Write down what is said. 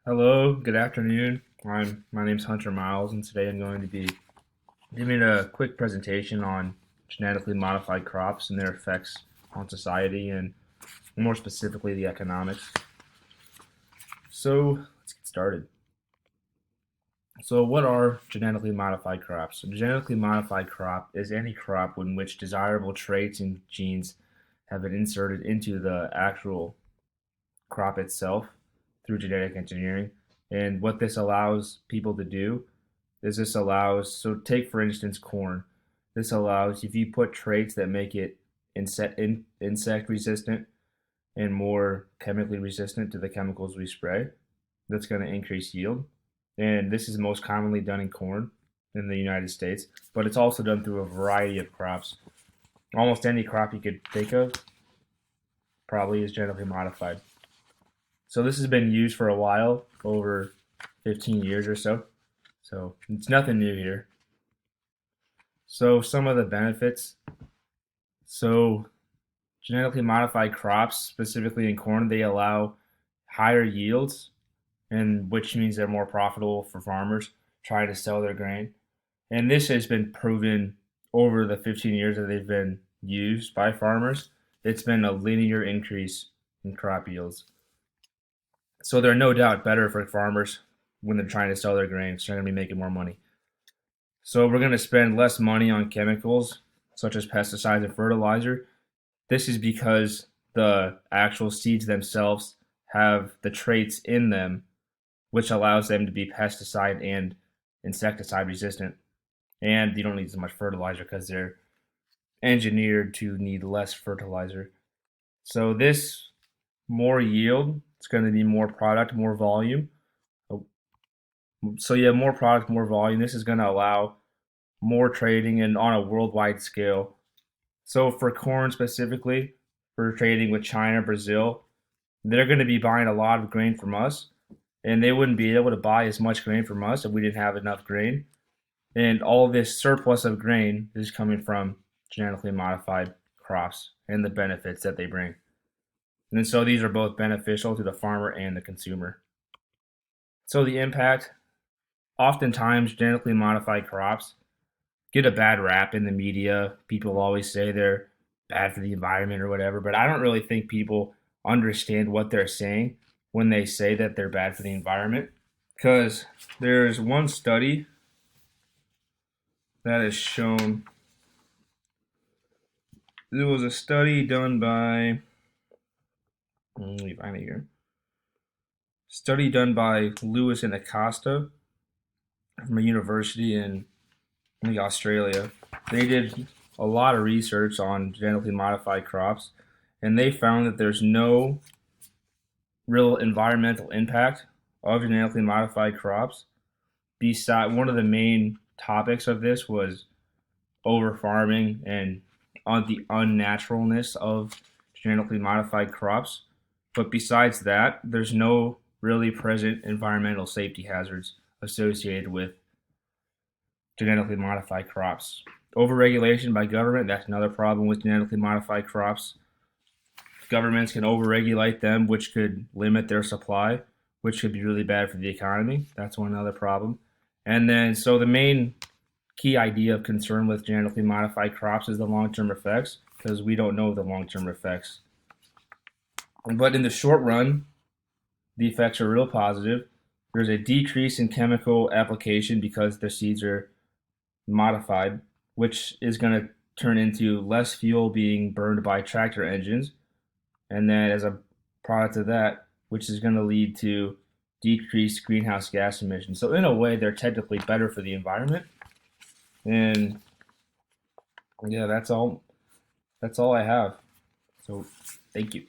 Hello, good afternoon. My name's Hunter Miles, and today I'm going to be giving a quick presentation on genetically modified crops and their effects on society and more specifically the economics. So let's get started. So what are genetically modified crops? A genetically modified crop is any crop in which desirable traits and genes have been inserted into the actual crop itself through genetic engineering. And what this allows people to do is so take for instance corn. This allows, if you put traits that make it insect resistant and more chemically resistant to the chemicals we spray, that's going to increase yield. And this is most commonly done in corn in the United States, but it's also done through a variety of crops. Almost any crop you could think of probably is genetically modified. So this has been used for a while, over 15 years or so. So it's nothing new here. So some of the benefits. So genetically modified crops, specifically in corn, they allow higher yields, and which means they're more profitable for farmers trying to sell their grain. And this has been proven over the 15 years that they've been used by farmers. It's been a linear increase in crop yields. So they're no doubt better for farmers when they're trying to sell their grain, so they're going to be making more money. So we're going to spend less money on chemicals such as pesticides and fertilizer. This is because the actual seeds themselves have the traits in them which allows them to be pesticide and insecticide resistant. And you don't need as much fertilizer because they're engineered to need less fertilizer. So this more yield, it's going to be more product, more volume. So yeah, more product, more volume. This is going to allow more trading and on a worldwide scale. So for corn specifically, for trading with China, Brazil, they're going to be buying a lot of grain from us, and they wouldn't be able to buy as much grain from us if we didn't have enough grain. And all this surplus of grain is coming from genetically modified crops and the benefits that they bring. And so these are both beneficial to the farmer and the consumer. So the impact, oftentimes genetically modified crops get a bad rap in the media. People always say they're bad for the environment or whatever, but I don't really think people understand what they're saying when they say that they're bad for the environment. Because there's one study that has shown, there was a study done by, let me find it here. Study done by Lewis and Acosta from a university in Australia. They did a lot of research on genetically modified crops, and they found that there's no real environmental impact of genetically modified crops. Beside, one of the main topics of this was over farming and on the unnaturalness of genetically modified crops. But besides that, there's no really present environmental safety hazards associated with genetically modified crops. Overregulation by government, that's another problem with genetically modified crops. Governments can overregulate them, which could limit their supply, which could be really bad for the economy. That's one other problem. And then, so the main key idea of concern with genetically modified crops is the long-term effects, because we don't know the long-term effects. But in the short run, the effects are real positive. There's a decrease in chemical application because the seeds are modified, which is going to turn into less fuel being burned by tractor engines. And then as a product of that, which is going to lead to decreased greenhouse gas emissions. So in a way, they're technically better for the environment. And yeah, that's all I have. So thank you.